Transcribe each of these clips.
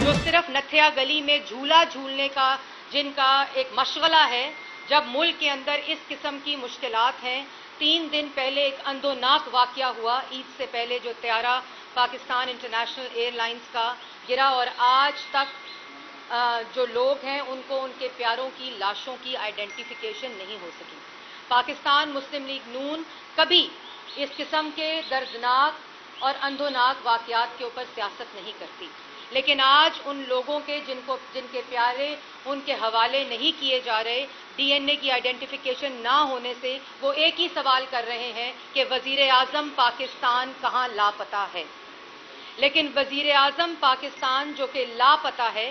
जो सिर्फ नथिया गली में झूला झूलने का जिनका एक मशगला है, जब मुल्क के अंदर इस किस्म की मुश्किलात हैं। 3 दिन पहले एक अंदोनाक वाक़या हुआ, ईद से पहले जो त्यारा पाकिस्तान इंटरनेशनल एयरलाइंस का गिरा और आज तक जो लोग हैं उनको उनके प्यारों की लाशों की आइडेंटिफिकेशन नहीं हो सकी। पाकिस्तान मुस्लिम लीग नून कभी इस किस्म के दर्दनाक और अंधोनाक वाक़यात के ऊपर सियासत नहीं करती, लेकिन आज उन लोगों के जिनके प्यारे उनके हवाले नहीं किए जा रहे, डीएनए की आइडेंटिफिकेशन ना होने से वो एक ही सवाल कर रहे हैं कि वज़ीर आज़म पाकिस्तान कहाँ लापता है। लेकिन वज़ीर आज़म पाकिस्तान जो कि लापता है,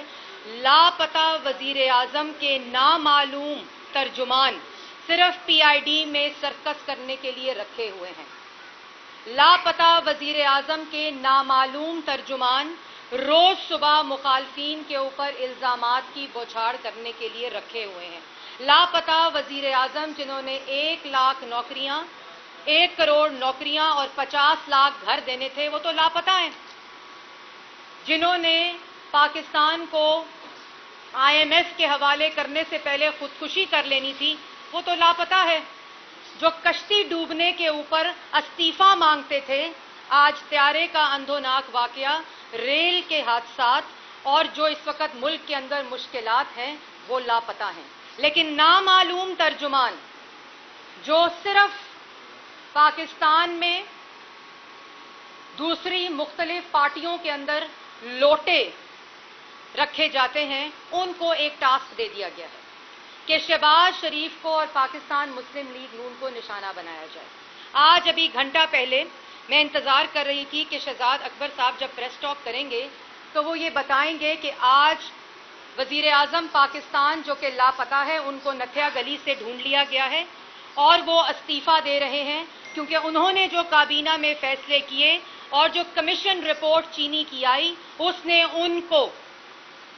लापता वज़ीर आज़म के नामालूम तर्जुमान सिर्फ पीआईडी में सर्कस करने के लिए रखे हुए हैं। लापता वज़ीर आज़म के नामालूम तर्जुमान रोज सुबह मुखालफीन के ऊपर इल्ज़ामात की बौछार करने के लिए रखे हुए हैं। लापता वज़ीर आज़म जिन्होंने 1 लाख नौकरियां, 1 करोड़ नौकरियां और 50 लाख घर देने थे, वो तो लापता हैं। जिन्होंने पाकिस्तान को आईएमएफ के हवाले करने से पहले खुदकुशी कर लेनी थी, वो तो लापता है। जो कश्ती डूबने के ऊपर इस्तीफा मांगते थे, आज त्यारे का अंधोनाक वाक़या, रेल के हादसात और जो इस वक्त मुल्क के अंदर मुश्किलात हैं, वो लापता हैं। लेकिन नामालूम तर्जुमान जो सिर्फ पाकिस्तान में दूसरी मुख्तलिफ पार्टियों के अंदर लोटे रखे जाते हैं, उनको एक टास्क दे दिया गया है कि शहबाज शरीफ को और पाकिस्तान मुस्लिम लीग नून को निशाना बनाया जाए। आज अभी घंटा पहले मैं इंतज़ार कर रही थी कि शहजाद अकबर साहब जब प्रेस टॉक करेंगे तो वो ये बताएंगे कि आज वज़ीर आज़म पाकिस्तान जो कि लापता है, उनको नथिया गली से ढूंढ लिया गया है और वो इस्तीफ़ा दे रहे हैं क्योंकि उन्होंने जो काबीना में फैसले किए और जो कमीशन रिपोर्ट चीनी की आई, उसने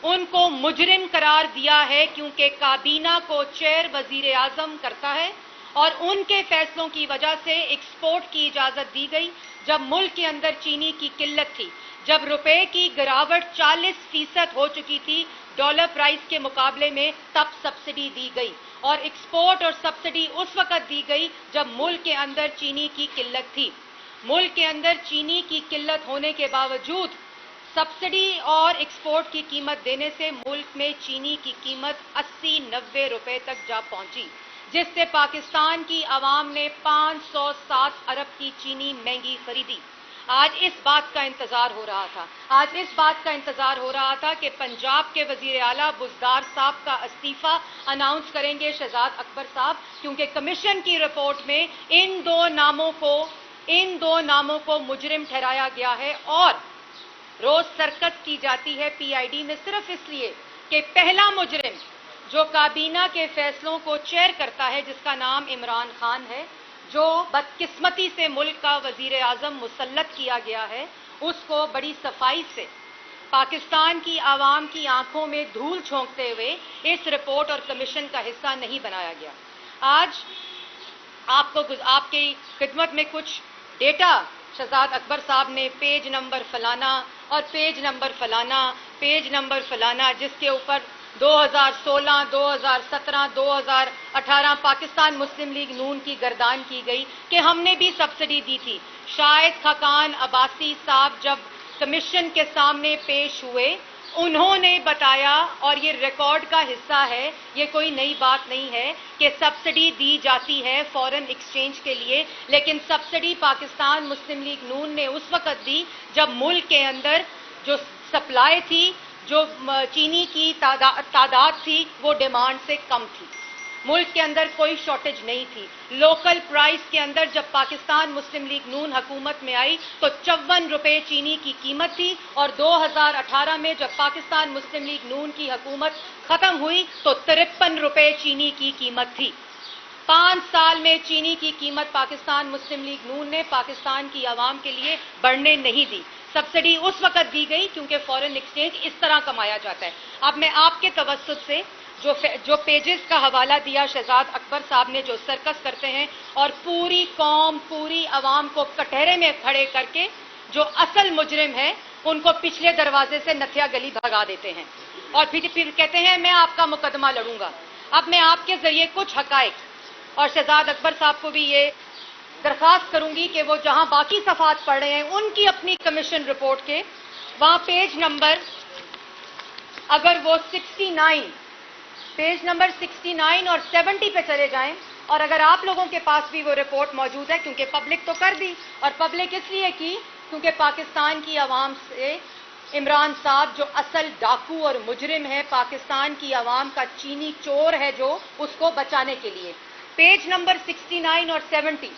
उनको मुजरिम करार दिया है, क्योंकि काबीना को चेयर वज़ीर आज़म करता है और उनके फैसलों की वजह से एक्सपोर्ट की इजाज़त दी गई। जब मुल्क के अंदर चीनी की किल्लत थी, जब रुपए की गिरावट 40% हो चुकी थी डॉलर प्राइस के मुकाबले में, तब सब्सिडी दी गई और एक्सपोर्ट और सब्सिडी उस वक़्त दी गई जब मुल्क के अंदर चीनी की किल्लत थी। मुल्क के अंदर चीनी की किल्लत होने के बावजूद सब्सिडी और एक्सपोर्ट की कीमत देने से मुल्क में चीनी की कीमत 80-90 रुपए तक जा पहुंची, जिससे पाकिस्तान की आवाम ने 507 अरब की चीनी महंगी खरीदी। आज इस बात का इंतजार हो रहा था, आज इस बात का इंतजार हो रहा था कि पंजाब के वजीर आला बुज़दार साहब का इस्तीफा अनाउंस करेंगे शहजाद अकबर साहब, क्योंकि कमीशन की रिपोर्ट में इन दो नामों को मुजरिम ठहराया गया है और रोज सर्कस की जाती है पीआईडी में सिर्फ इसलिए कि पहला मुजरिम जो काबीना के फैसलों को चेयर करता है, जिसका नाम इमरान खान है, जो बदकिस्मती से मुल्क का वजीर आज़म मुसल्लत किया गया है, उसको बड़ी सफाई से पाकिस्तान की आवाम की आंखों में धूल झोंकते हुए इस रिपोर्ट और कमीशन का हिस्सा नहीं बनाया गया। आज आपकी खिदमत में कुछ डेटा शहजाद अकबर साहब ने पेज नंबर फलाना और पेज नंबर फलाना, पेज नंबर फलाना, जिसके ऊपर 2016, 2017, 2018 पाकिस्तान मुस्लिम लीग नून की गर्दान की गई कि हमने भी सब्सिडी दी थी। शाहिद खाकान अब्बासी साहब जब कमीशन के सामने पेश हुए, उन्होंने बताया, और ये रिकॉर्ड का हिस्सा है, ये कोई नई बात नहीं है, कि सब्सिडी दी जाती है फॉरेन एक्सचेंज के लिए, लेकिन सब्सिडी पाकिस्तान मुस्लिम लीग नून ने उस वक़्त दी जब मुल्क के अंदर जो सप्लाई थी, जो चीनी की तादाद थी, वो डिमांड से कम थी। मुल्क के अंदर कोई शॉर्टेज नहीं थी। लोकल प्राइस के अंदर जब पाकिस्तान मुस्लिम लीग नून हुकूमत में आई तो 54 रुपए चीनी की कीमत थी, और 2018 में जब पाकिस्तान मुस्लिम लीग नून की हुकूमत खत्म हुई तो 53 रुपए चीनी की कीमत थी। 5 साल में चीनी की कीमत पाकिस्तान मुस्लिम लीग नून ने पाकिस्तान की आवाम के लिए बढ़ने नहीं दी। सब्सिडी उस वक़्त दी गई क्योंकि फॉरेन एक्सचेंज इस तरह कमाया जाता है। अब मैं आपके तवज्जुह से जो पेजेस का हवाला दिया शहजाद अकबर साहब ने, जो सर्कस करते हैं और पूरी कौम, पूरी आवाम को कटहरे में खड़े करके जो असल मुजरिम है उनको पिछले दरवाजे से नथिया गली भगा देते हैं और फिर कहते हैं मैं आपका मुकदमा लड़ूंगा। अब मैं आपके जरिए कुछ हकायक और शहजाद अकबर साहब को भी ये दरख्वास्त करूंगी कि वो जहां बाकी सफात पढ़ रहे हैं उनकी अपनी कमीशन रिपोर्ट के वहां पेज नंबर अगर वो 69 पेज नंबर 69 और 70 पे चले जाएं, और अगर आप लोगों के पास भी वो रिपोर्ट मौजूद है, क्योंकि पब्लिक तो कर दी, और पब्लिक इसलिए की क्योंकि पाकिस्तान की आवाम से इमरान साहब जो असल डाकू और मुजरिम है, पाकिस्तान की आवाम का चीनी चोर है, जो उसको बचाने के लिए पेज नंबर 69 और 70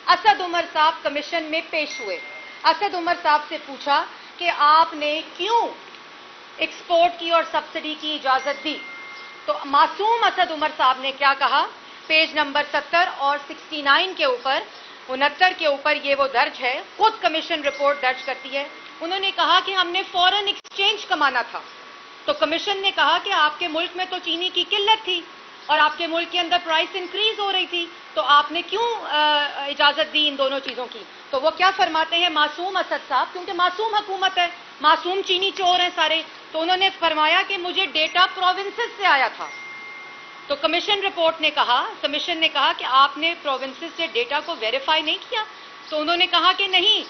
असद उमर साहब कमीशन में पेश हुए। असद उमर साहब से पूछा कि आपने क्यों एक्सपोर्ट की और सब्सिडी की इजाजत दी, तो मासूम असद उमर साहब ने क्या कहा, पेज नंबर 70 और 69 के ऊपर 69 के ऊपर ये वो दर्ज है, खुद कमीशन रिपोर्ट दर्ज करती है। उन्होंने कहा कि हमने फॉरेन एक्सचेंज कमाना था, तो कमीशन ने कहा कि आपके मुल्क में तो चीनी की किल्लत थी और आपके मुल्क के अंदर प्राइस इंक्रीज हो रही थी, तो आपने क्यों इजाजत दी इन दोनों चीजों की। तो वो क्या फरमाते हैं मासूम असद साहब, क्योंकि मासूम हुकूमत है, मासूम चीनी चोर हैं सारे, तो उन्होंने फरमाया कि मुझे डेटा प्रोविंसेस से आया था। तो कमीशन ने कहा कि आपने प्रोविंसेस से डेटा को वेरीफाई नहीं किया, तो उन्होंने कहा कि नहीं,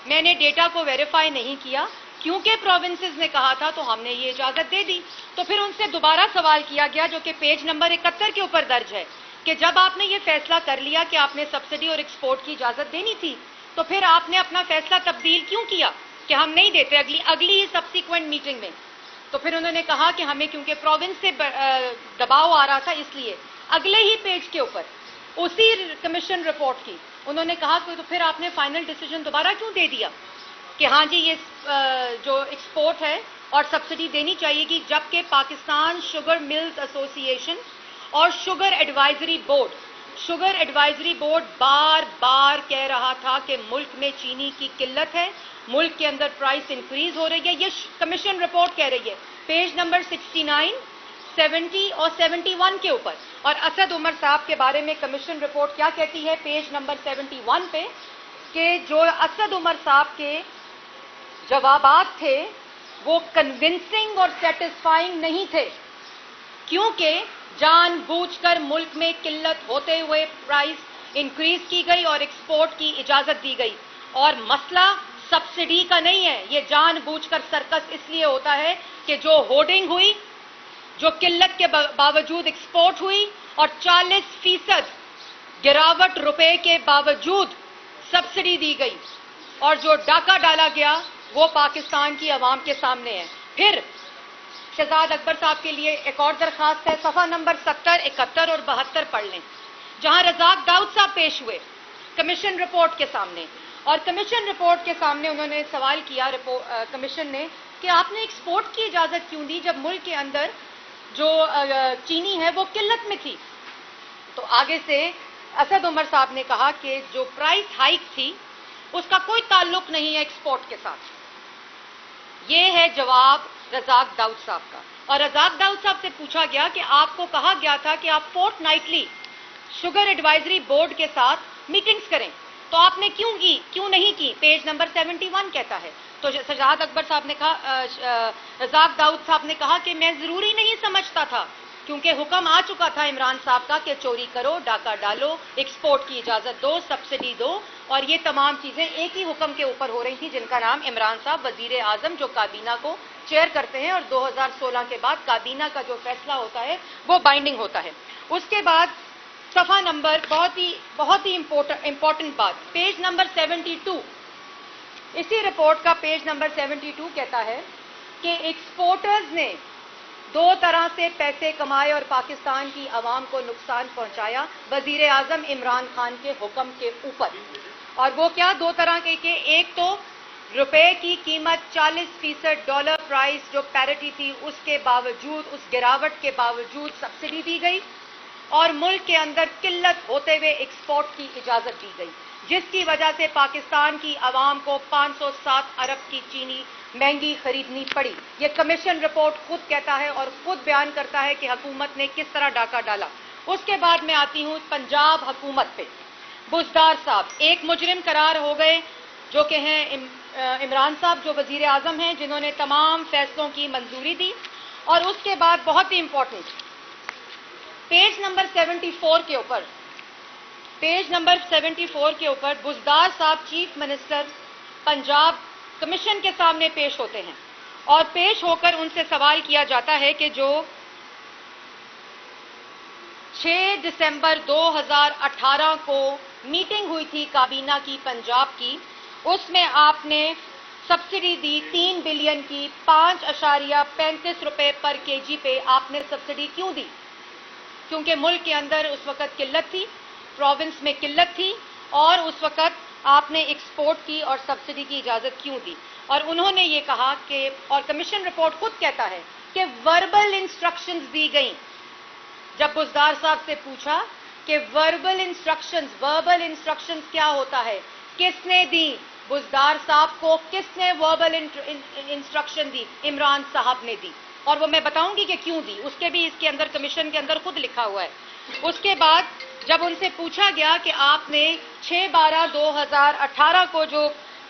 मैंने डेटा को वेरीफाई नहीं किया, क्योंकि प्रोविंसेस ने कहा था तो हमने ये इजाजत दे दी। तो फिर उनसे दोबारा सवाल किया गया, जो कि पेज नंबर 71 के ऊपर दर्ज है, कि जब आपने ये फैसला कर लिया कि आपने सब्सिडी और एक्सपोर्ट की इजाजत देनी थी, तो फिर आपने अपना फैसला तब्दील क्यों किया कि हम नहीं देते अगली ही सब्सिक्वेंट मीटिंग में। तो फिर उन्होंने कहा कि हमें क्योंकि प्रोविंस से दबाव आ रहा था, इसलिए अगले ही पेज के ऊपर उसी कमीशन रिपोर्ट की उन्होंने कहा कि तो फिर आपने फाइनल डिसीजन दोबारा क्यों दे दिया कि हाँ जी ये जो एक्सपोर्ट है और सब्सिडी देनी चाहिए, कि जबकि पाकिस्तान शुगर मिल्स एसोसिएशन और शुगर एडवाइजरी बोर्ड बार बार कह रहा था कि मुल्क में चीनी की किल्लत है, मुल्क के अंदर प्राइस इंक्रीज हो रही है। ये कमीशन रिपोर्ट कह रही है पेज नंबर 69, 70 और 71 के ऊपर। और असद उमर साहब के बारे में कमीशन रिपोर्ट क्या कहती है पेज नंबर 71 पे, कि जो असद उमर साहब के जवाबात थे वो कन्विंसिंग और सेटिस्फाइंग नहीं थे, क्योंकि जानबूझकर मुल्क में किल्लत होते हुए प्राइस इंक्रीज की गई और एक्सपोर्ट की इजाजत दी गई। और मसला सब्सिडी का नहीं है, ये जानबूझकर सर्कस इसलिए होता है कि जो होर्डिंग हुई, जो किल्लत के बावजूद एक्सपोर्ट हुई और 40% गिरावट रुपए के बावजूद सब्सिडी दी गई, और जो डाका डाला गया वो पाकिस्तान की आवाम के सामने है। फिर शहजाद अकबर साहब के लिए एक और दरखास्त है, सफ़ा नंबर 70, 71 और 72 पढ़ लें, जहां रज़ाक दाऊद साहब पेश हुए कमीशन रिपोर्ट के सामने। और कमीशन रिपोर्ट के सामने उन्होंने सवाल किया कमीशन ने कि आपने एक्सपोर्ट की इजाज़त क्यों दी जब मुल्क के अंदर जो चीनी है वो किल्लत में थी। तो आगे से असद उमर साहब ने कहा कि जो प्राइस हाइक थी उसका कोई ताल्लुक नहीं है एक्सपोर्ट के साथ। ये है जवाब रज़ाक दाऊद साहब का। और रज़ाक दाऊद साहब से पूछा गया कि आपको कहा गया था कि आप फोर्टनाइटली शुगर एडवाइजरी बोर्ड के साथ मीटिंग्स करें, तो आपने क्यों नहीं की, पेज नंबर 71 कहता है। तो शहजाद अकबर साहब ने कहा, रज़ाक दाऊद साहब ने कहा कि मैं जरूरी नहीं समझता था, क्योंकि हुक्म आ चुका था इमरान साहब का कि चोरी करो, डाका डालो, एक्सपोर्ट की इजाजत दो, सब्सिडी दो, और ये तमाम चीजें एक ही हुक्म के ऊपर हो रही थी, जिनका नाम इमरान साहब वजीर आजम जो काबीना को चेयर करते हैं, और 2016 के बाद काबीना का जो फैसला होता है वो बाइंडिंग होता है। उसके बाद सफा नंबर बहुत ही इंपॉर्टेंट बात, पेज नंबर 72, इसी रिपोर्ट का पेज नंबर 72 कहता है कि एक्सपोर्टर्स ने दो तरह से पैसे कमाए और पाकिस्तान की आवाम को नुकसान पहुंचाया वजीर आजम इमरान खान के हुक्म के ऊपर। और वो क्या, दो तरह के एक तो रुपए की कीमत 40% डॉलर प्राइस जो पैरिटी थी उसके बावजूद, उस गिरावट के बावजूद सब्सिडी दी गई, और मुल्क के अंदर किल्लत होते हुए एक्सपोर्ट की इजाजत दी गई, जिसकी वजह से पाकिस्तान की आवाम को 507 अरब की चीनी महंगी खरीदनी पड़ी। ये कमीशन रिपोर्ट खुद कहता है और खुद बयान करता है कि हुकूमत ने किस तरह डाका डाला। उसके बाद मैं आती हूँ पंजाब हुकूमत पे। बुजदार साहब एक मुजरिम करार हो गए, जो कि हैं عمران صاحب جو وزیر اعظم ہیں جنہوں نے تمام فیصلوں کی منظوری دی. اور اس کے بعد بہت ہی امپورٹنٹ پیج نمبر 74 کے اوپر بزدار صاحب چیف منسٹر پنجاب کمیشن کے سامنے پیش ہوتے ہیں اور پیش ہو کر ان سے سوال کیا جاتا ہے کہ جو 6 دسمبر 2018 کو میٹنگ ہوئی تھی کابینہ کی پنجاب کی، اس میں آپ نے سبسڈی دی 3 بلین کی 5.35 روپے پر کے جی پہ. آپ نے سبسڈی کیوں دی؟ کیونکہ ملک کے اندر اس وقت قلت تھی، پروونس میں قلت تھی، اور اس وقت آپ نے ایکسپورٹ کی اور سبسڈی کی اجازت کیوں دی؟ اور انہوں نے یہ کہا کہ، اور کمیشن رپورٹ خود کہتا ہے کہ وربل انسٹرکشنز دی گئیں. جب بزدار صاحب سے پوچھا کہ وربل انسٹرکشنز کیا ہوتا ہے، کس نے دی؟ بزدار صاحب کو کس نے وربل انسٹرکشن دی؟ عمران صاحب نے دی. اور وہ میں بتاؤں گی کہ کیوں دی، اس کے بھی اس کے اندر کمیشن کے اندر خود لکھا ہوا ہے. اس کے بعد جب ان سے پوچھا گیا کہ آپ نے 6/12/2018 کو جو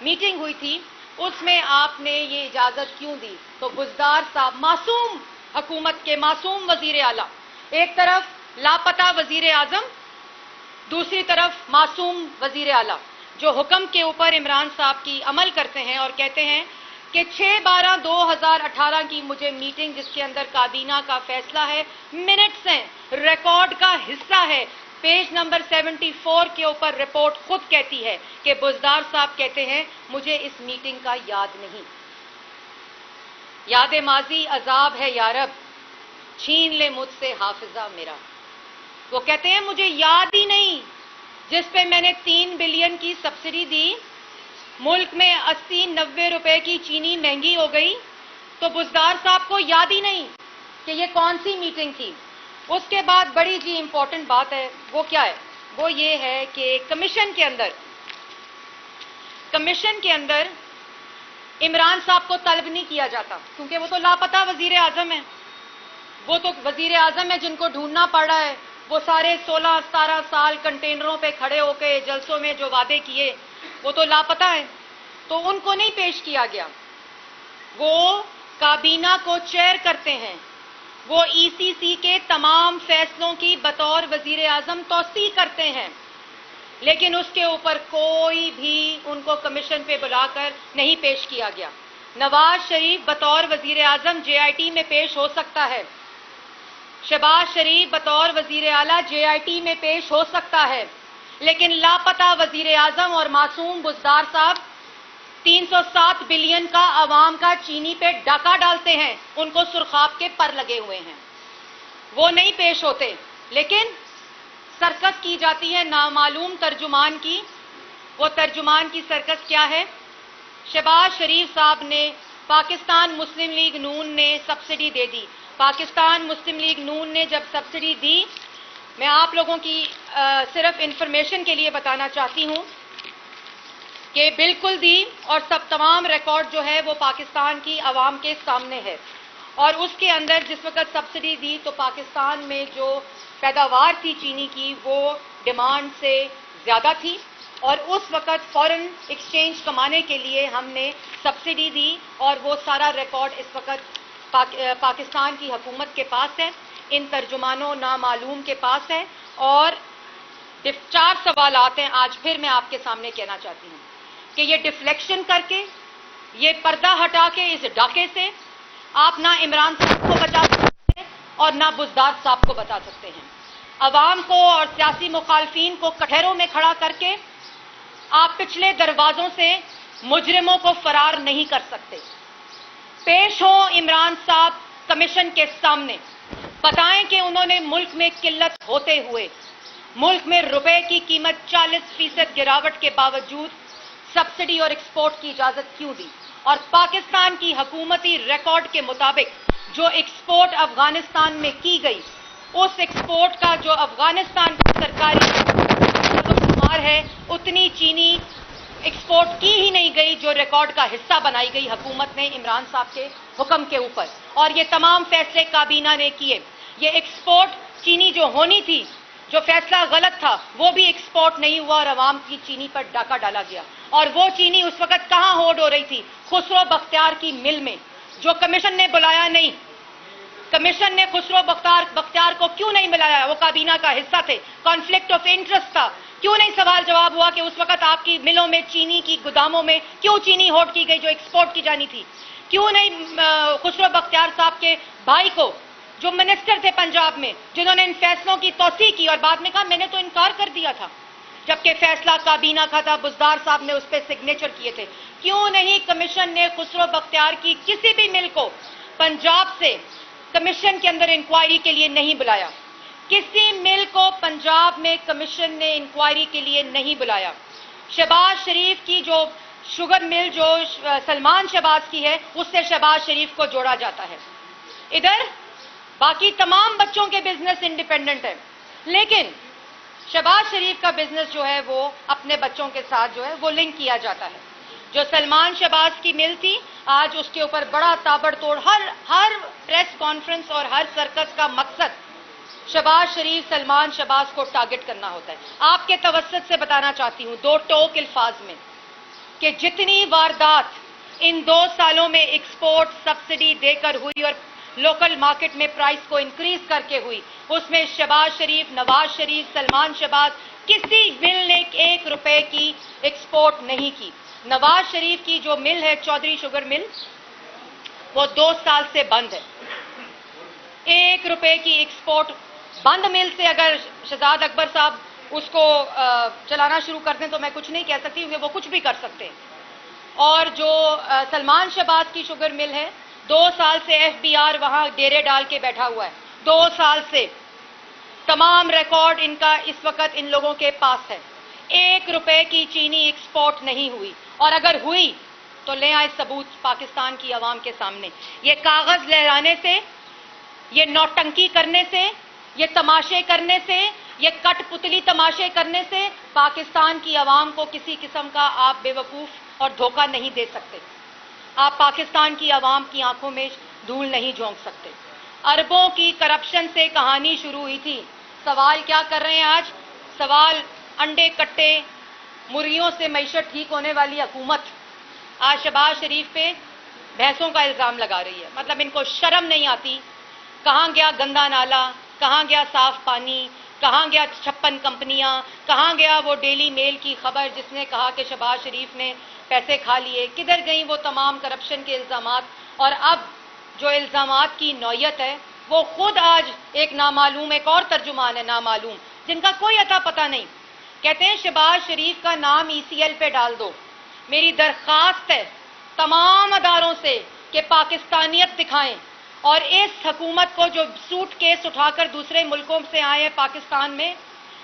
میٹنگ ہوئی تھی اس میں آپ نے یہ اجازت کیوں دی، تو بزدار صاحب، معصوم حکومت کے معصوم وزیر اعلیٰ، ایک طرف لاپتہ وزیر اعظم، دوسری طرف معصوم وزیر اعلیٰ، جو حکم کے اوپر عمران صاحب کی عمل کرتے ہیں اور کہتے ہیں کہ 6/12/2018 کی مجھے میٹنگ جس کے اندر کابینہ کا فیصلہ ہے، منٹس ہیں، ریکارڈ کا حصہ ہے. پیج نمبر 74 کے اوپر رپورٹ خود کہتی ہے کہ بزدار صاحب کہتے ہیں مجھے اس میٹنگ کا یاد نہیں. یاد ماضی عذاب ہے یارب، چھین لے مجھ سے حافظہ میرا. وہ کہتے ہیں مجھے یاد ہی نہیں، جس پہ میں نے 3 بلین کی سبسڈی دی، ملک میں 80-90 روپے کی چینی مہنگی ہو گئی، تو بزدار صاحب کو یاد ہی نہیں کہ یہ کون سی میٹنگ تھی. اس کے بعد بڑی جی امپورٹنٹ بات ہے، وہ کیا ہے؟ وہ یہ ہے کہ کمیشن کے اندر عمران صاحب کو طلب نہیں کیا جاتا، کیونکہ وہ تو لاپتہ وزیر اعظم ہیں. وہ تو وزیر اعظم ہے جن کو ڈھونڈنا پڑ رہا ہے. وہ سارے 16-17 سال کنٹینروں پہ کھڑے ہو کے جلسوں میں جو وعدے کیے وہ تو لاپتہ ہیں، تو ان کو نہیں پیش کیا گیا. وہ کابینہ کو چیئر کرتے ہیں، وہ ای سی سی کے تمام فیصلوں کی بطور وزیر اعظم توثیق کرتے ہیں، لیکن اس کے اوپر کوئی بھی ان کو کمیشن پہ بلا کر نہیں پیش کیا گیا. نواز شریف بطور وزیر اعظم جے آئی ٹی میں پیش ہو سکتا ہے، شہباز شریف بطور وزیر اعلیٰ جے آئی ٹی میں پیش ہو سکتا ہے، لیکن لاپتہ وزیر اعظم اور معصوم بزدار صاحب 307 بلین کا عوام کا چینی پہ ڈاکہ ڈالتے ہیں، ان کو سرخاب کے پر لگے ہوئے ہیں، وہ نہیں پیش ہوتے. لیکن سرکس کی جاتی ہے نامعلوم ترجمان کی. وہ ترجمان کی سرکس کیا ہے؟ شہباز شریف صاحب نے، پاکستان مسلم لیگ نون نے سبسڈی دے دی. پاکستان مسلم لیگ نون نے جب سبسڈی دی، میں آپ لوگوں کی صرف انفارمیشن کے لیے بتانا چاہتی ہوں کہ بالکل دی، اور تمام ریکارڈ جو ہے وہ پاکستان کی عوام کے سامنے ہے. اور اس کے اندر جس وقت سبسڈی دی تو پاکستان میں جو پیداوار تھی چینی کی وہ ڈیمانڈ سے زیادہ تھی، اور اس وقت فورن ایکسچینج کمانے کے لیے ہم نے سبسڈی دی، اور وہ سارا ریکارڈ اس وقت پاکستان کی حکومت کے پاس ہے، ان ترجمانوں نامعلوم کے پاس ہے. اور 4 سوالات ہیں آج پھر میں آپ کے سامنے کہنا چاہتی ہوں کہ یہ ڈیفلیکشن کر کے، یہ پردہ ہٹا کے اس ڈاکے سے آپ نہ عمران صاحب کو بچا سکتے ہیں اور نہ بزدار صاحب کو بتا سکتے ہیں. عوام کو اور سیاسی مخالفین کو کٹہروں میں کھڑا کر کے آپ پچھلے دروازوں سے مجرموں کو فرار نہیں کر سکتے. پیش ہوں عمران صاحب کمیشن کے سامنے، بتائیں کہ انہوں نے ملک میں قلت ہوتے ہوئے، ملک میں روپے کی قیمت 40% گراوٹ کے باوجود سبسڈی اور ایکسپورٹ کی اجازت کیوں دی. اور پاکستان کی حکومتی ریکارڈ کے مطابق جو ایکسپورٹ افغانستان میں کی گئی، اس ایکسپورٹ کا جو افغانستان کا سرکاری شمار ہے، اتنی چینی ایکسپورٹ کی ہی نہیں گئی جو ریکارڈ کا حصہ بنائی گئی حکومت نے عمران صاحب کے حکم کے اوپر. اور یہ تمام فیصلے کابینہ نے کیے. یہ ایکسپورٹ چینی جو ہونی تھی، جو فیصلہ غلط تھا وہ بھی ایکسپورٹ نہیں ہوا اور عوام کی چینی پر ڈاکہ ڈالا گیا. اور وہ چینی اس وقت کہاں ہولڈ ہو رہی تھی؟ خسرو بختیار کی مل میں، جو کمیشن نے بلایا نہیں. کمیشن نے خسرو بختیار کو کیوں نہیں بلایا؟ وہ کابینہ کا حصہ تھے، کانفلکٹ آف انٹرسٹ تھا. کیوں نہیں سوال جواب ہوا کہ اس وقت آپ کی ملوں میں، چینی کی گوداموں میں کیوں چینی ہولڈ کی گئی جو ایکسپورٹ کی جانی تھی؟ کیوں نہیں خسرو بختیار صاحب کے بھائی کو، جو منسٹر تھے پنجاب میں، جنہوں نے ان فیصلوں کی توثیق کی اور بعد میں کہا میں نے تو انکار کر دیا تھا، جبکہ فیصلہ کابینہ کا تھا، بزدار صاحب نے اس پہ سگنیچر کیے تھے. کیوں نہیں کمیشن نے خسرو بختیار کی کسی بھی مل کو پنجاب سے کمیشن کے اندر انکوائری کے لیے نہیں بلایا؟ کسی مل کو پنجاب میں کمیشن نے انکوائری کے لیے نہیں بلایا. شہباز شریف کی جو شوگر مل جو سلمان شہباز کی ہے، اس سے شہباز شریف کو جوڑا جاتا ہے. ادھر باقی تمام بچوں کے بزنس انڈیپینڈنٹ ہے، لیکن شہباز شریف کا بزنس جو ہے وہ اپنے بچوں کے ساتھ جو ہے وہ لنک کیا جاتا ہے. جو سلمان شہباز کی مل تھی، آج اس کے اوپر بڑا تابڑ توڑ ہر پریس کانفرنس اور ہر سرکس کا مقصد شہباز شریف، سلمان شہباز کو ٹارگٹ کرنا ہوتا ہے. آپ کے توسط سے بتانا چاہتی ہوں دو ٹوک الفاظ میں کہ جتنی واردات ان 2 سالوں میں ایکسپورٹ سبسڈی دے کر ہوئی اور لوکل مارکیٹ میں پرائس کو انکریز کر کے ہوئی، اس میں شہباز شریف، نواز شریف، سلمان شہباز کسی مل نے 1 روپے کی ایکسپورٹ نہیں کی. نواز شریف کی جو مل ہے چودھری شوگر مل، وہ 2 سال سے بند ہے. 1 روپے کی ایکسپورٹ بند مل سے اگر شہزاد اکبر صاحب اس کو چلانا شروع کر دیں تو میں کچھ نہیں کہہ سکتی، کیونکہ وہ کچھ بھی کر سکتے ہیں. اور جو سلمان شہباز کی شوگر مل ہے، 2 سال سے ایف بی آر وہاں ڈیرے ڈال کے بیٹھا ہوا ہے. 2 سال سے تمام ریکارڈ ان کا اس وقت ان لوگوں کے پاس ہے. 1 روپے کی چینی ایکسپورٹ نہیں ہوئی، اور اگر ہوئی تو لے آئے ثبوت پاکستان کی عوام کے سامنے. یہ کاغذ لہرانے سے، یہ نوٹنکی کرنے سے، یہ تماشے کرنے سے، یہ کٹ پتلی تماشے کرنے سے پاکستان کی عوام کو کسی قسم کا آپ بے وقوف اور دھوکہ نہیں دے سکتے. آپ پاکستان کی عوام کی آنکھوں میں دھول نہیں جھونک سکتے. اربوں کی کرپشن سے کہانی شروع ہوئی تھی. سوال کیا کر رہے ہیں آج؟ سوال انڈے کٹے مرغیوں سے معیشت ٹھیک ہونے والی حکومت آج شہباز شریف پہ بھینسوں کا الزام لگا رہی ہے. مطلب ان کو شرم نہیں آتی. کہاں گیا گندا نالا؟ کہاں گیا صاف پانی؟ کہاں گیا 56 کمپنیاں؟ کہاں گیا وہ ڈیلی میل کی خبر جس نے کہا کہ شہباز شریف نے پیسے کھا لیے؟ کدھر گئیں وہ تمام کرپشن کے الزامات؟ اور اب جو الزامات کی نوعیت ہے وہ خود آج ایک نامعلوم، ایک اور ترجمان ہے نامعلوم، جن کا کوئی عطا پتہ نہیں، کہتے ہیں شہباز شریف کا نام ECL پہ ڈال دو. میری درخواست ہے تمام اداروں سے کہ پاکستانیت دکھائیں، اور اس حکومت کو جو سوٹ کیس اٹھا کر دوسرے ملکوں سے آئے ہیں پاکستان میں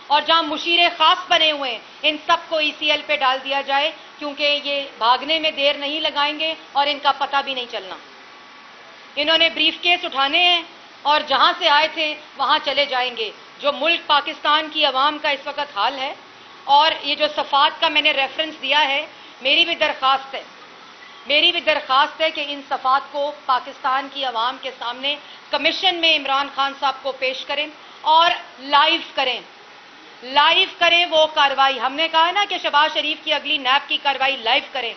اور جہاں مشیر خاص بنے ہوئے ہیں، ان سب کو ECL پہ ڈال دیا جائے، کیونکہ یہ بھاگنے میں دیر نہیں لگائیں گے اور ان کا پتہ بھی نہیں چلنا. انہوں نے بریف کیس اٹھانے ہیں اور جہاں سے آئے تھے وہاں چلے جائیں گے. جو ملک پاکستان کی عوام کا اس وقت حال ہے، اور یہ جو صفات کا میں نے ریفرنس دیا ہے، میری بھی درخواست ہے کہ ان صفات کو پاکستان کی عوام کے سامنے کمیشن میں عمران خان صاحب کو پیش کریں اور لائیو کریں وہ کارروائی. ہم نے کہا نا کہ شہباز شریف کی اگلی نیب کی کارروائی لائیو کریں.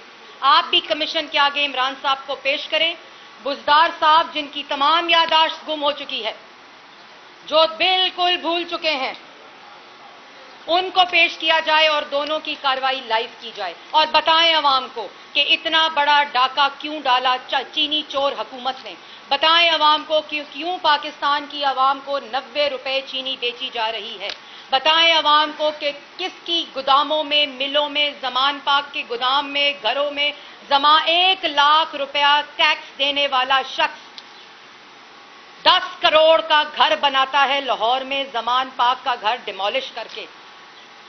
آپ بھی کمیشن کے آگے عمران صاحب کو پیش کریں. بزدار صاحب جن کی تمام یادداشت گم ہو چکی ہے، جو بالکل بھول چکے ہیں، ان کو پیش کیا جائے اور دونوں کی کارروائی لائیو کی جائے، اور بتائیں عوام کو کہ اتنا بڑا ڈاکہ کیوں ڈالا چینی چور حکومت نے. بتائیں عوام کو کیوں پاکستان کی عوام کو 90 روپے چینی بیچی جا رہی ہے. بتائیں عوام کو کہ کس کی گوداموں میں، ملوں میں، زمان پاک کے گودام میں، گھروں میں 1 لاکھ روپیہ ٹیکس دینے والا شخص 10 کروڑ کا گھر بناتا ہے لاہور میں زمان پاک کا گھر ڈیمولش کر کے.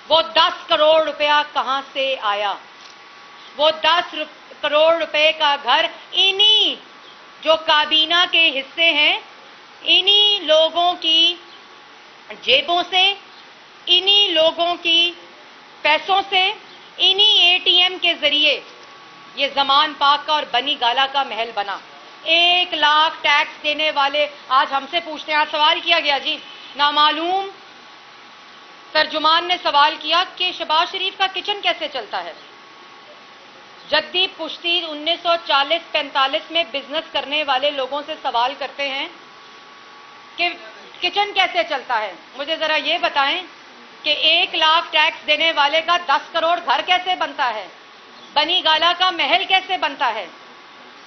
وہ 10 کروڑ روپیہ کہاں سے آیا؟ وہ 10 کروڑ روپے کا گھر انہی جو کابینہ کے حصے ہیں، انہی لوگوں کی جیبوں سے، انہی لوگوں کی پیسوں سے، انہی ATM کے ذریعے یہ زمان پاک کا اور بنی گالا کا محل بنا. 1 لاکھ ٹیکس دینے والے آج ہم سے پوچھتے ہیں. آج سوال کیا گیا جی، نامعلوم ترجمان نے سوال کیا کہ شہباز شریف کا کچن کیسے چلتا ہے. جدی پشتی 1940-45 میں بزنس کرنے والے لوگوں سے سوال کرتے ہیں کہ کچن کیسے چلتا ہے. مجھے ذرا یہ بتائیں کہ 1 لاکھ ٹیکس دینے والے کا 10 کروڑ گھر کیسے بنتا ہے, بنی گالا کا محل کیسے بنتا ہے,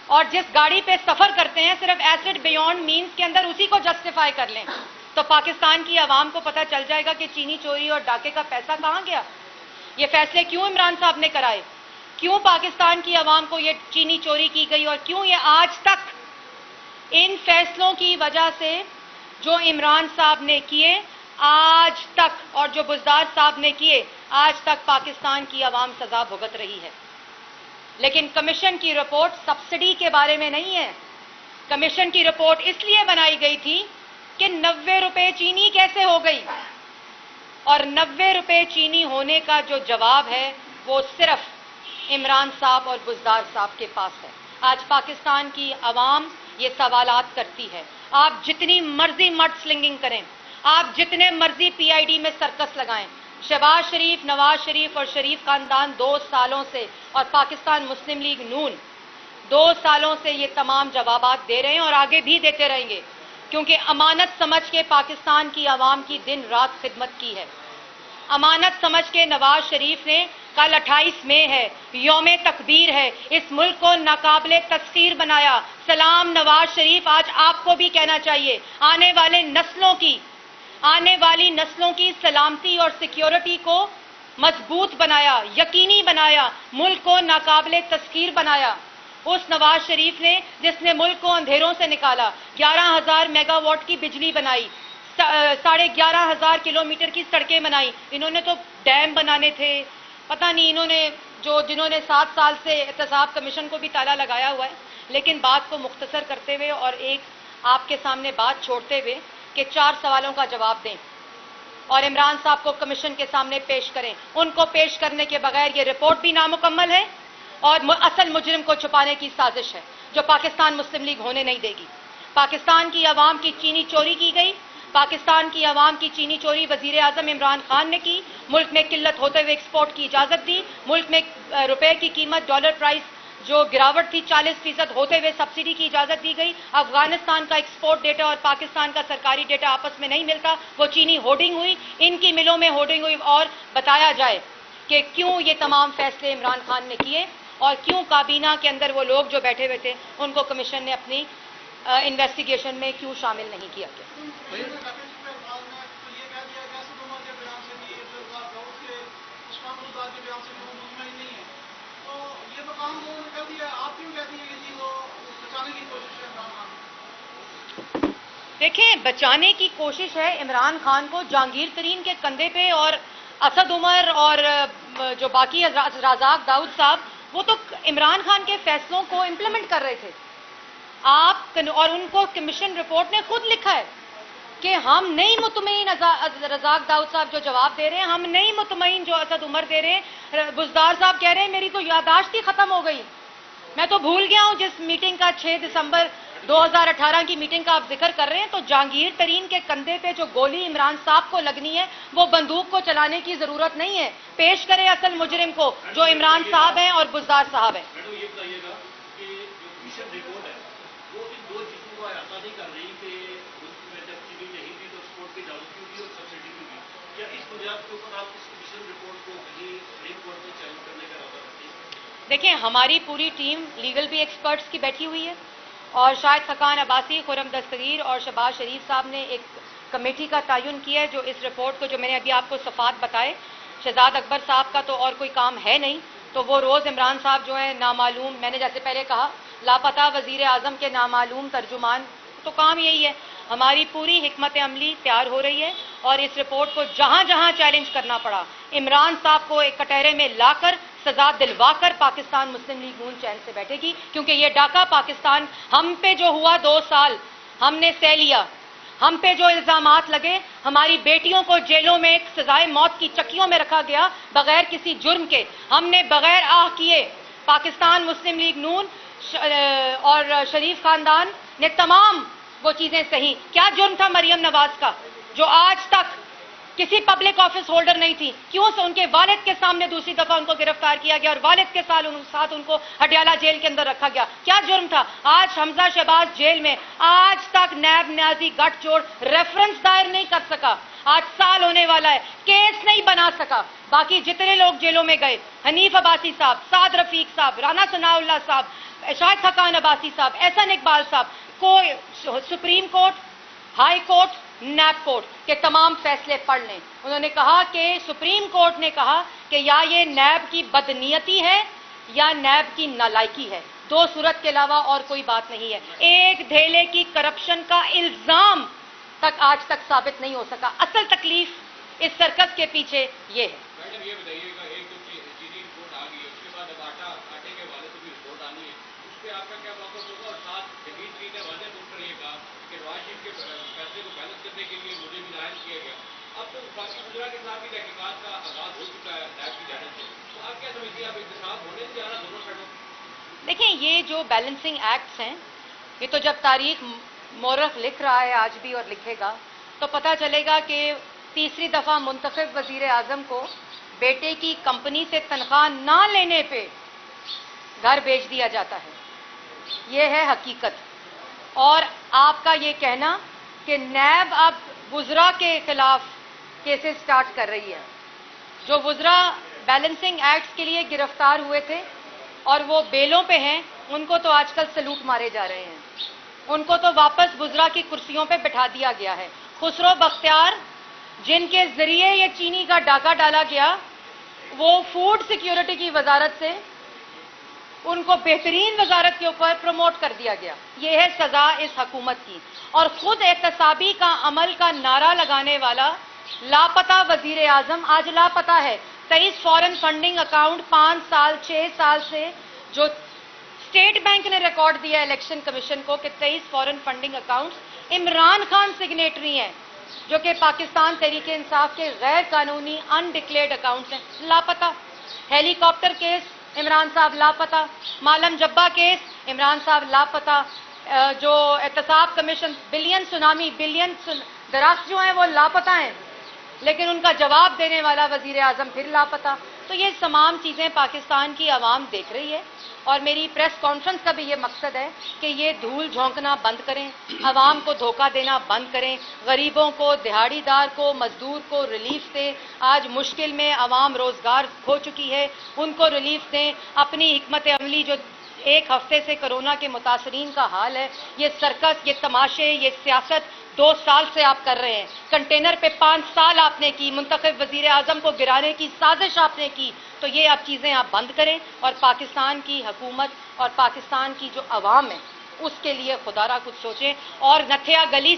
اور جس گاڑی پہ سفر کرتے ہیں صرف ایسڈ بیونڈ مینز کے اندر اسی کو جسٹیفائی کر لیں تو پاکستان کی عوام کو پتہ چل جائے گا کہ چینی چوری اور ڈاکے کا پیسہ کہاں گیا. یہ فیصلے کیوں عمران صاحب نے کرائے, کیوں پاکستان کی عوام کو یہ چینی چوری کی گئی, اور کیوں یہ آج تک ان فیصلوں کی وجہ سے جو عمران صاحب نے کیے آج تک اور جو بزدار صاحب نے کیے آج تک پاکستان کی عوام سزا بھگت رہی ہے. لیکن کمیشن کی رپورٹ سبسڈی کے بارے میں نہیں ہے. کمیشن کی رپورٹ اس لیے بنائی گئی تھی کہ 90 روپے چینی کیسے ہو گئی, اور 90 روپے چینی ہونے کا جو جواب ہے وہ صرف عمران صاحب اور بزدار صاحب کے پاس ہے. آج پاکستان کی عوام یہ سوالات کرتی ہے. آپ جتنی مرضی مڈ سلنگنگ کریں, آپ جتنے مرضی پی آئی ڈی میں سرکس لگائیں, شہباز شریف, نواز شریف اور شریف خاندان 2 سالوں سے اور پاکستان مسلم لیگ نون 2 سالوں سے یہ تمام جوابات دے رہے ہیں اور آگے بھی دیتے رہیں گے, کیونکہ امانت سمجھ کے پاکستان کی عوام کی دن رات خدمت کی ہے. امانت سمجھ کے نواز شریف نے, کل 28 مئی ہے, یوم تکبیر ہے, اس ملک کو ناقابل تسخیر بنایا. سلام نواز شریف, آج آپ کو بھی کہنا چاہیے, آنے والی نسلوں کی سلامتی اور سیکیورٹی کو مضبوط بنایا, یقینی بنایا, ملک کو ناقابل تسخیر بنایا. اس نواز شریف نے جس نے ملک کو اندھیروں سے نکالا, 11,000 میگا واٹ کی بجلی بنائی, 11,500 کلومیٹر کی سڑکیں بنائی. انہوں نے تو ڈیم بنانے تھے, پتہ نہیں انہوں نے جنہوں نے 7 سال سے احتساب کمیشن کو بھی تالا لگایا ہوا ہے. لیکن بات کو مختصر کرتے ہوئے اور ایک آپ کے سامنے بات چھوڑتے ہوئے کہ 4 سوالوں کا جواب دیں اور عمران صاحب کو کمیشن کے سامنے پیش کریں. ان کو پیش کرنے کے بغیر یہ رپورٹ بھی نامکمل ہے اور اصل مجرم کو چھپانے کی سازش ہے جو پاکستان مسلم لیگ ہونے نہیں دے گی. پاکستان کی عوام کی چینی چوری کی گئی. پاکستان کی عوام کی چینی چوری وزیر اعظم عمران خان نے کی. ملک میں قلت ہوتے ہوئے ایکسپورٹ کی اجازت دی. ملک میں روپے کی قیمت, ڈالر پرائس جو گراوٹ تھی 40% ہوتے ہوئے سبسڈی کی اجازت دی گئی. افغانستان کا ایکسپورٹ ڈیٹا اور پاکستان کا سرکاری ڈیٹا آپس میں نہیں ملتا, وہ چینی ہورڈنگ ہوئی, ان کی ملوں میں ہورڈنگ ہوئی. اور بتایا جائے کہ کیوں یہ تمام فیصلے عمران خان نے کیے اور کیوں کابینہ کے اندر وہ لوگ جو بیٹھے ہوئے تھے ان کو کمیشن نے اپنی انویسٹیگیشن میں کیوں شامل نہیں کیا. دیکھیں, بچانے کی کوشش ہے عمران خان کو جہانگیر ترین کے کندھے پہ, اور اسد عمر اور جو باقی رزاق داؤد صاحب وہ تو عمران خان کے فیصلوں کو امپلیمنٹ کر رہے تھے. آپ اور ان کو کمیشن رپورٹ نے خود لکھا ہے کہ ہم نہیں مطمئن, رزاق داؤد صاحب جو جواب دے رہے ہیں, ہم نہیں مطمئن جو اسد عمر دے رہے ہیں. بزدار صاحب کہہ رہے ہیں میری تو یادداشت ہی ختم ہو گئی, میں تو بھول گیا ہوں جس میٹنگ کا 6 دسمبر 2018 کی میٹنگ کا آپ ذکر کر رہے ہیں. تو جہانگیر ترین کے کندھے پہ جو گولی عمران صاحب کو لگنی ہے وہ بندوق کو چلانے کی ضرورت نہیں ہے. پیش کریں اصل مجرم کو جو عمران صاحب ہیں اور بزدار صاحب ہیں. دیکھیں, ہماری پوری ٹیم لیگل بھی ایکسپرٹس کی بیٹھی ہوئی ہے اور شاہد خاقان عباسی, خرم دستگیر اور شہباز شریف صاحب نے ایک کمیٹی کا تعین کیا ہے جو اس رپورٹ کو, جو میں نے ابھی آپ کو صفحات بتائے, شہزاد اکبر صاحب کا تو اور کوئی کام ہے نہیں, تو وہ روز عمران صاحب جو ہیں نامعلوم, میں نے جیسے پہلے کہا لاپتہ وزیر اعظم کے نامعلوم ترجمان, تو کام یہی ہے. ہماری پوری حکمت عملی تیار ہو رہی ہے اور اس رپورٹ کو جہاں جہاں چیلنج کرنا پڑا عمران صاحب کو ایک کٹہرے میں لا کر سزا دلوا کر پاکستان مسلم لیگ نون چین سے بیٹھے گی. کیونکہ یہ ڈاکہ پاکستان ہم پہ جو ہوا 2 سال ہم نے سہ لیا, ہم پہ جو الزامات لگے, ہماری بیٹیوں کو جیلوں میں ایک سزائے موت کی چکیوں میں رکھا گیا بغیر کسی جرم کے, ہم نے بغیر آہ کیے, پاکستان مسلم لیگ نون اور شریف خاندان نے تمام وہ چیزیں سہی. کیا جرم تھا مریم نواز کا جو آج تک किसी पब्लिक ऑफिस होल्डर नहीं थी, क्यों से उनके वालिद के सामने दूसरी दफा उनको गिरफ्तार किया गया और वालिद के साथ उनको हटियाला जेल के अंदर रखा गया? क्या जुर्म था? आज हमजा शहबाज जेल में, आज तक नैब न्याजी गठजोड़ रेफरेंस दायर नहीं कर सका, आज साल होने वाला है, केस नहीं बना सका। बाकी जितने लोग जेलों में गए, हनीफ अब्बासी साहब, साद रफीक साहब, राना सनाउल्लाह साहब, शाहिद खकान अब्बासी साहब, एहसन इकबाल साहब, को सुप्रीम कोर्ट, हाई कोर्ट, नैब कोर्ट के तमाम फैसले पढ़ लें। उन्होंने कहा कि सुप्रीम कोर्ट ने कहा कि या ये नैब की बदनीयती है या नैब की नालायकी है, दो सूरत के अलावा और कोई बात नहीं है। एक धेले की करप्शन का इल्जाम तक आज तक साबित नहीं हो सका। असल तकलीफ इस सर्कस के पीछे ये है। मैडम ये बताइएगा, एक तो चीनी रिपोर्ट आ गई है, उसके बाद अब आटे के वाले से भी रिपोर्ट आनी है, उस पर आपका क्या वाकफ होगा? और साथ जमीन जी ने वादे डॉक्टर ये कहा कि नवाज शरीफ के फैसले को बैलेंस करने के लिए मुझे भी नायल किया गया। अब तो बाकी गुजरात के साथ भी तहकीकात का आगाज हो चुका है नैब की जानिब से, तो आप क्या समझिए, आप इंतखाब होने से जा रहा दोनों साइडों? देखिए, ये जो बैलेंसिंग एक्ट्स हैं, ये तो जब तारीख मौरख लिख रहा है आज भी और लिखेगा तो पता चलेगा कि तीसरी दफा मुंतखब वजीर आजम को बेटे की कंपनी से तनख्वाह ना लेने पे घर भेज दिया जाता है। ये है हकीकत। और आपका ये कहना कि नैब अब वुज़रा के खिलाफ केसेस स्टार्ट कर रही है, जो वुज़रा बैलेंसिंग एक्ट्स के लिए गिरफ्तार हुए थे और वो बेलों पे हैं, उनको तो आजकल सलूट मारे जा रहे हैं, उनको तो वापस वुज़रा की कुर्सियों पे बिठा दिया गया है। खुसरो बख्तियार, जिनके जरिए ये चीनी का डाका डाला गया, वो फूड सिक्योरिटी की वजारत से उनको बेहतरीन वजारत के ऊपर प्रमोट कर दिया गया। ये है सजा इस हुकूमत की। और खुद एहतसाबी का अमल का नारा लगाने वाला लापता वजीर आजम आज लापता है। 23 फॉरेन फंडिंग अकाउंट 5 साल 6 साल से जो स्टेट बैंक ने रिकॉर्ड दिया इलेक्शन कमीशन को कि 23 foreign funding accounts Imran Khan signatory हैं, जो कि पाकिस्तान तहरीक इंसाफ के गैर कानूनी अनडिक्लेयर्ड अकाउंट्स हैं, लापता। हेलीकॉप्टर केस इमरान साहब लापता, मालम जब्बा केस इमरान साहब लापता, जो एहतसाब कमीशन बिलियन सुनामी बिलियन दराज जो हैं वो लापता हैं, लेकिन उनका जवाब देने वाला वजीर आजम फिर लापता। तो ये तमाम चीज़ें पाकिस्तान की आवाम देख रही है और मेरी प्रेस कॉन्फ्रेंस का भी ये मकसद है कि ये धूल झोंकना बंद करें, आवाम को धोखा देना बंद करें, गरीबों को, दिहाड़ीदार को, मजदूर को रिलीफ दें। आज मुश्किल में आवाम रोज़गार खो चुकी है, उनको रिलीफ दें। अपनी हिकमत अमली जो एक हफ्ते से कोरोना के मुतासरीन का हाल है, ये सर्कस, ये तमाशे, ये सियासत 2 साल से आप कर रहे हैं। कंटेनर पे 5 साल आपने की, मुंतखब वजीर आजम को गिराने की साजिश आपने की, तो ये अब चीज़ें आप बंद करें और पाकिस्तान की हुकूमत और पाकिस्तान की जो अवाम है उसके लिए खुदारा कुछ सोचें। और नथिया गली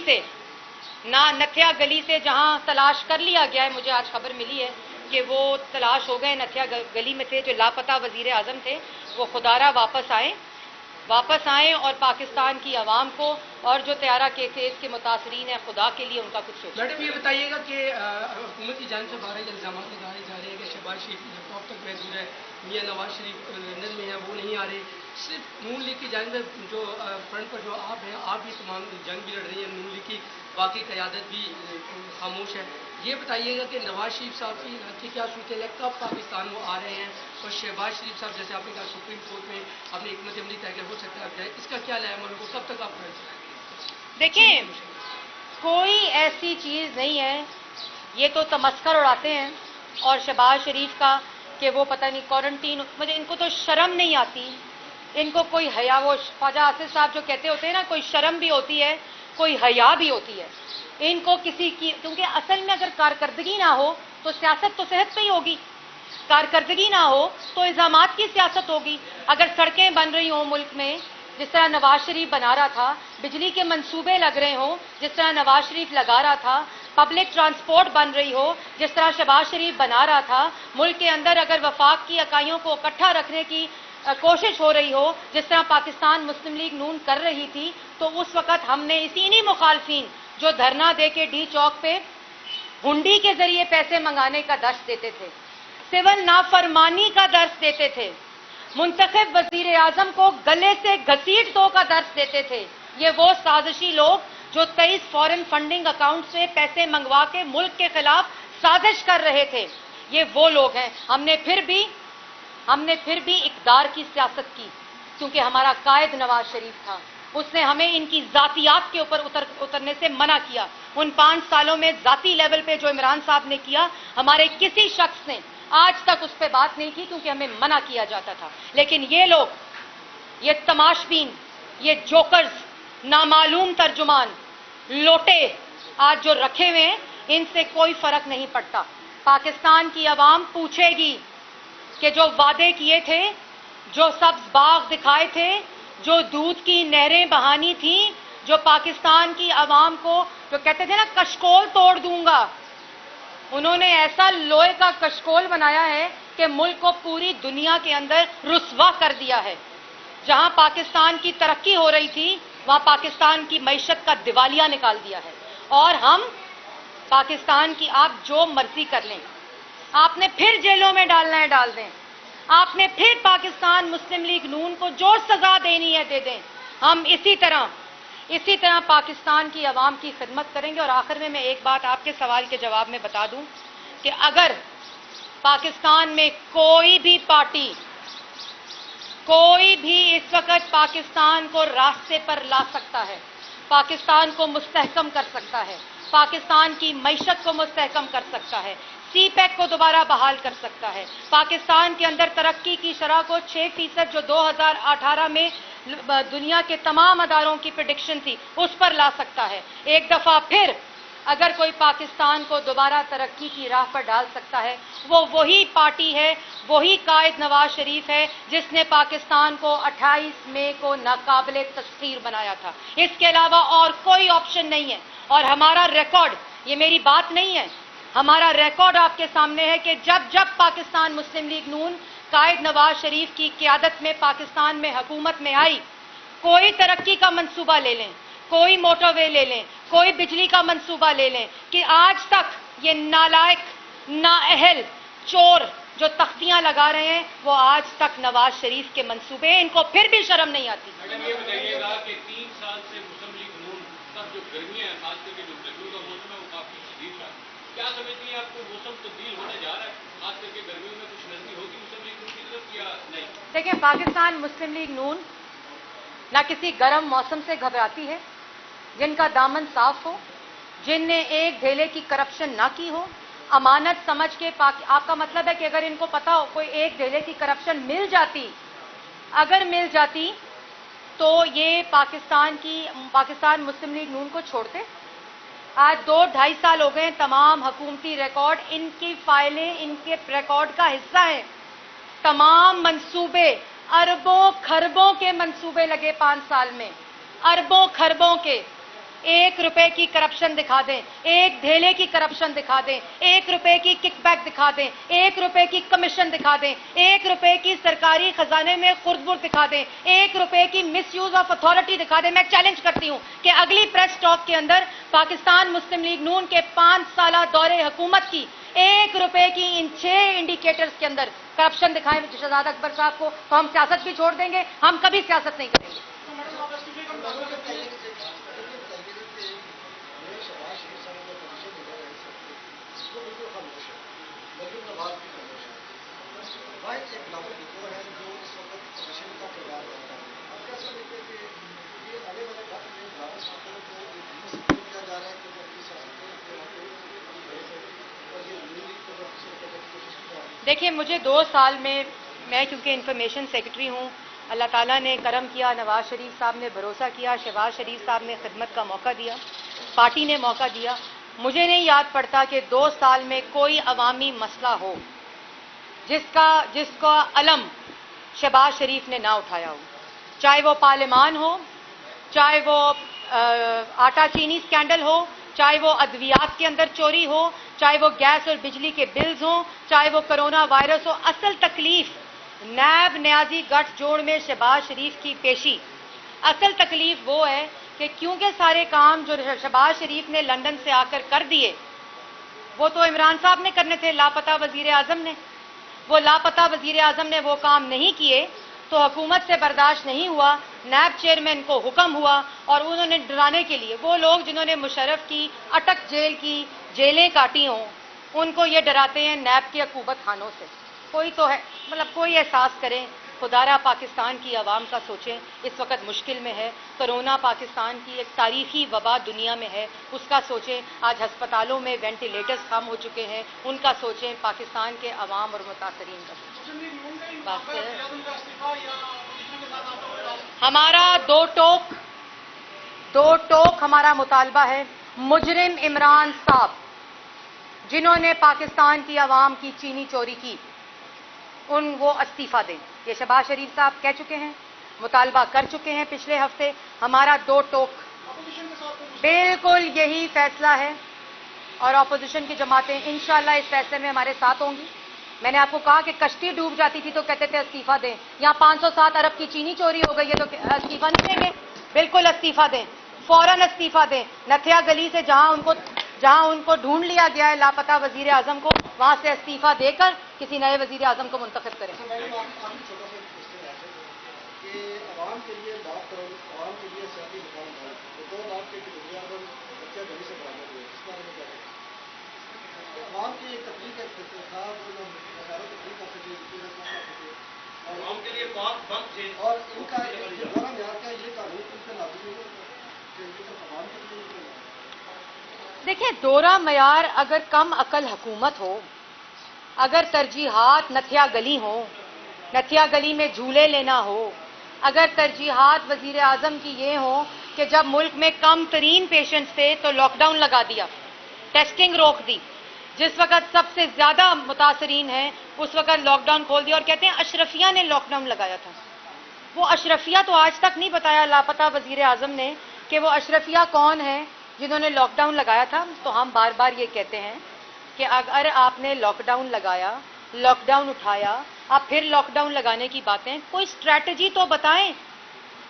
से जहां तलाश कर लिया गया है, मुझे आज खबर मिली है कि वो तलाश हो गए, नथिया गली में थे जो लापता वजीर आजम थे, वो खुदारा वापस आएँ और पाकिस्तान की आवाम को और जो त्यारा के केस के मुतासरीन है, खुदा के लिए उनका कुछ सोचें। मैडम ये बताइएगा कि हुकूमत की जानिब से 12 इल्ज़ाम लगाए जा रहे हैं कि शहबाज शरीफ की लैपटॉप तक महदूद है, मियाँ नवाज शरीफ लंदन में है, वो नहीं आ रहे। सिर्फ नून लीग की जानिब जो फ्रंट पर जो आप हैं, आप भी तमाम जंग भी लड़ रही हैं, नून लीग की बाकी क़यादत भी खामोश है। ये बताइएगा कि नवाज शरीफ साहब की क्या सूरत है, कब पाकिस्तान वो आ रहे हैं, और शहबाज शरीफ साहब जैसे आपने कहा सुप्रीम कोर्ट में अपनी हिकमत अमली तय हो सकता है, इसका क्या लाएमल को कब तक आप देखिए, कोई ऐसी चीज़ नहीं है, ये तो तमस्कर उड़ाते हैं और शहबाज शरीफ का कि वो पता नहीं क्वारंटीन, मुझे इनको तो शर्म नहीं आती, इनको कोई हया, वो ख्वाजा आसिफ साहब जो कहते होते हैं ना, कोई शर्म भी होती है, कोई हया भी होती है इनको किसी की, क्योंकि असल में अगर कारकर्दगी ना हो तो सियासत तो सेहत पे ही होगी, कारकर्दगी ना हो तो इल्ज़ामात की सियासत होगी। अगर सड़कें बन रही हों मुल्क में जिस तरह नवाज शरीफ बना रहा था, बिजली के मंसूबे लग रहे हों जिस तरह नवाज शरीफ लगा रहा था, पब्लिक ट्रांसपोर्ट बन रही हो जिस तरह शहबाज शरीफ बना रहा था, मुल्क के अंदर अगर वफाक की इकाइयों को इकट्ठा रखने की कोशिश हो रही हो जिस तरह पाकिस्तान मुस्लिम लीग नून कर रही थी, तो उस वक़्त हमने इन्हीं मुखालफिन जो धरना दे के डी चौक पे हुंडी के जरिए पैसे मंगाने का दर्श देते थे, सिविल नाफरमानी का दर्श देते थे, मुंतखब वजीर आजम को गले से घसीट दो का दर्श देते थे, ये वो साजिशी लोग जो 23 फॉरेन फंडिंग अकाउंट से पैसे मंगवा के मुल्क के खिलाफ साजिश कर रहे थे, ये वो लोग हैं। हमने फिर भी इक़्तिदार की सियासत की, क्योंकि हमारा कायद नवाज शरीफ था। उसने हमें इनकी ज़ातियात के ऊपर उतरने से मना किया। उन 5 सालों में ज़ाती लेवल पे जो इमरान साहब ने किया, हमारे किसी शख्स ने आज तक उस पर बात नहीं की, क्योंकि हमें मना किया जाता था। लेकिन ये लोग, ये तमाशबीन, ये जोकर्स, नामालूम तर्जुमान, लोटे आज जो रखे हुए हैं, इनसे कोई फर्क नहीं पड़ता। पाकिस्तान की आवाम पूछेगी कि जो वादे किए थे, जो सब्ज बाग दिखाए थे, जो दूध की नहरें बहानी थी, जो पाकिस्तान की आवाम को जो कहते थे ना कशकोल तोड़ दूंगा, उन्होंने ऐसा लोहे का कशकोल बनाया है कि मुल्क को पूरी दुनिया के अंदर रुस्वा कर दिया है। जहां पाकिस्तान की तरक्की हो रही थी, वहां पाकिस्तान की मईशत का दिवालिया निकाल दिया है। और हम पाकिस्तान की, आप जो मर्जी कर लें, आपने फिर जेलों में डालना है डाल दें, आपने फिर पाकिस्तान मुस्लिम लीग नून को जो सजा देनी है दे दें। हम इसी तरह पाकिस्तान की आवाम की खिदमत करेंगे। और आखिर में मैं एक बात आपके सवाल के जवाब में बता दूं कि अगर पाकिस्तान में कोई भी पार्टी, कोई भी इस वक्त पाकिस्तान को रास्ते पर ला सकता है, पाकिस्तान को मुस्तहकम कर सकता है, पाकिस्तान की मईशत को मुस्तहकम कर सकता है, सीपैक को दोबारा बहाल कर सकता है, पाकिस्तान के अंदर तरक्की की शरह को 6% जो 2018 में दुनिया के तमाम अदारों की प्रेडिक्शन थी, उस पर ला सकता है। एक दफ़ा फिर अगर कोई पाकिस्तान को दोबारा तरक्की की राह पर डाल सकता है, वो वही पार्टी है, वही कायद नवाज शरीफ है जिसने पाकिस्तान को 28 मई को नाकाबिले तस्खीर बनाया था। इसके अलावा और कोई ऑप्शन नहीं है। और हमारा रिकॉर्ड, ये मेरी बात नहीं है, हमारा रिकॉर्ड आपके सामने है कि जब जब पाकिस्तान मुस्लिम लीग नून कायद नवाज शरीफ की क़यादत में पाकिस्तान में हुकूमत में आई, कोई तरक्की का मंसूबा ले लें, कोई मोटरवे ले लें, कोई बिजली का मंसूबा ले लें, कि आज तक ये नालायक, नाअहल, चोर जो तख्तियां लगा रहे हैं, वो आज तक नवाज शरीफ के मंसूबे हैं। इनको फिर भी शर्म नहीं आती। मैडम, ये बताइएगा कि 3 साल से मुस्लिम लीग नून तब जो गर्मियां हैं, खास करके जो गर्मियों का मौसम है, वो काफी शदीद था। क्या समझती हैं आपको मौसम तब्दील होने जा रहा है, खास करके गर्मियों में कुछ नरमी होगी मुस्लिम लीग नून की तरफ या नहीं? देखिए, पाकिस्तान मुस्लिम लीग नून ना किसी गर्म मौसम से घबराती है, जिनका दामन साफ हो, जिनने एक ढेले की करप्शन ना की हो, अमानत समझ के आपका मतलब है कि अगर इनको पता हो कोई एक ढेले की करप्शन अगर मिल जाती तो ये पाकिस्तान मुस्लिम लीग नून को छोड़ते। आज 2-2.5 साल हो गए, तमाम हुकूमती रिकॉर्ड, इनकी फाइलें इनके रिकॉर्ड का हिस्सा है। तमाम मंसूबे, अरबों खरबों के मंसूबे लगे 5 साल में, अरबों खरबों के। 1 रुपए की करप्शन दिखा दें, 1 ढेले की करप्शन दिखा दें, 1 रुपए की किकबैक दिखा दें, 1 रुपए की कमीशन दिखा दें, 1 रुपए की सरकारी खजाने में खुर्द-बुर्द दिखा दें, 1 रुपए की मिसयूज ऑफ अथॉरिटी दिखा दें। मैं चैलेंज करती हूं कि अगली प्रेस टॉक के अंदर पाकिस्तान मुस्लिम लीग नून के 5 साला दौरे हुकूमत की 1 रुपए की इन 6 इंडिकेटर्स के अंदर करप्शन दिखाएं शहजाद अकबर साहब को, तो हम सियासत भी छोड़ देंगे, हम कभी सियासत नहीं करेंगे। देखिए, मुझे 2 साल में, मैं क्योंकि इंफॉर्मेशन सेक्रेटरी हूँ, अल्लाह ताला ने करम किया, नवाज शरीफ साहब ने भरोसा किया, शहबाज शरीफ साहब ने खिदमत का मौका दिया, पार्टी ने मौका दिया। मुझे नहीं याद पड़ता कि 2 साल में कोई अवामी मसला हो जिसका अलम शहबाज शरीफ ने ना उठाया हो, चाहे वो पार्लियामान हो, चाहे वो आटा चीनी स्कैंडल हो, चाहे वो अद्वियात के अंदर चोरी हो, चाहे वो गैस और बिजली के बिल्स हों, चाहे वो कोरोना वायरस हो। असल तकलीफ नैब न्याजी गठजोड़ में शहबाज शरीफ की पेशी, असल तकलीफ वो है कि क्योंकि सारे काम जो शहबाज शरीफ ने लंदन से आकर कर दिए, वो तो इमरान साहब ने करने थे, लापता वजीर आजम ने। वो लापता वजीर आजम ने वो काम नहीं किए तो हुकूमत से बर्दाश्त नहीं हुआ, नैब चेयरमैन को हुक्म हुआ और उन्होंने डराने के लिए, वो लोग जिन्होंने मुशर्रफ की अटक जेल की जेलें काटी हों, उनको ये डराते हैं नैब की हुकूमत खानों से। कोई तो है, मतलब कोई एहसास करें, खुदारा पाकिस्तान की आवाम का सोचें। इस वक्त मुश्किल में है, कोरोना पाकिस्तान की एक तारीखी वबा दुनिया में है, उसका सोचें। आज हस्पतालों में वेंटिलेटर्स कम हो चुके हैं, उनका सोचें। पाकिस्तान के अवाम और मुतासरीन का सोचें। बस हमारा दो टोक हमारा मुतालबा है। मुजरिम इमरान साहब, जिन्होंने पाकिस्तान की आवाम की चीनी चोरी की, वो इस्तीफा दें। ये शहबाज शरीफ साहब कह चुके हैं, मुतालबा कर चुके हैं पिछले हफ्ते। हमारा दो टोक बिल्कुल यही फैसला है और अपोजिशन की जमातें इंशाअल्लाह इस फैसले में हमारे साथ होंगी। मैंने आपको कहा कि कश्ती डूब जाती थी तो कहते थे इस्तीफा दें, यहाँ 507 अरब की चीनी चोरी हो गई है तो इस्तीफा नहीं देंगे। बिल्कुल इस्तीफा दें, फौरन इस्तीफा दें। नथिया गली से जहां उनको ढूंढ लिया गया है लापता वजीर आजम को, वहां से इस्तीफा देकर किसी नए वजीर आजम को मुंतखब करें। के लिए बहुत वक्त है और इनका ये कानून लागू नहीं। देखिए, दोरा मयार अगर कम अकल हुकूमत हो, अगर तरजीहात नथिया गली हो, नथिया गली में झूले लेना हो, अगर तरजीहात वजीर आजम की ये हो कि जब मुल्क में कम तरीन पेशेंट्स थे तो लॉकडाउन लगा दिया, टेस्टिंग रोक दी, जिस वक्त सबसे ज्यादा मुतासरीन है उस वक्त लॉकडाउन खोल दिया और कहते हैं अशरफिया ने लॉकडाउन लगाया था। वो अशरफिया तो आज तक नहीं बताया लापता वजीर आजम ने कि वो अशरफिया कौन है जिन्होंने लॉकडाउन लगाया था। तो हम बार बार ये कहते हैं कि अगर आपने लॉकडाउन लगाया, लॉकडाउन उठाया, आप फिर लॉकडाउन लगाने की बातें, कोई स्ट्रैटेजी तो बताएं।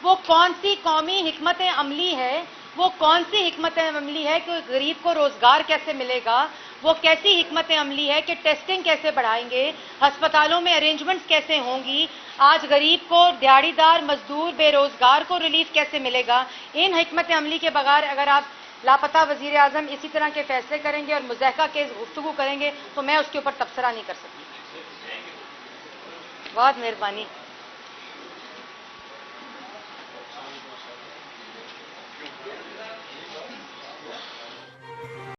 वो कौन सी कौमी हिकमत अमली है, वो कौन सी हिकमत अमली है कि गरीब को रोजगार कैसे मिलेगा, वो कैसी हिकमत अमली है कि टेस्टिंग कैसे बढ़ाएंगे, अस्पतालों में अरेंजमेंट्स कैसे होंगी, आज गरीब को, दिहाड़ीदार, मजदूर, बेरोजगार को रिलीफ कैसे मिलेगा। इन हिकमत अमली के बगैर अगर आप लापता वजीर आजम इसी तरह के फैसले करेंगे और मुज़ाहका केस गुफ्तगू करेंगे तो मैं उसके ऊपर तबसरा नहीं कर सकती। बहुत मेहरबानी।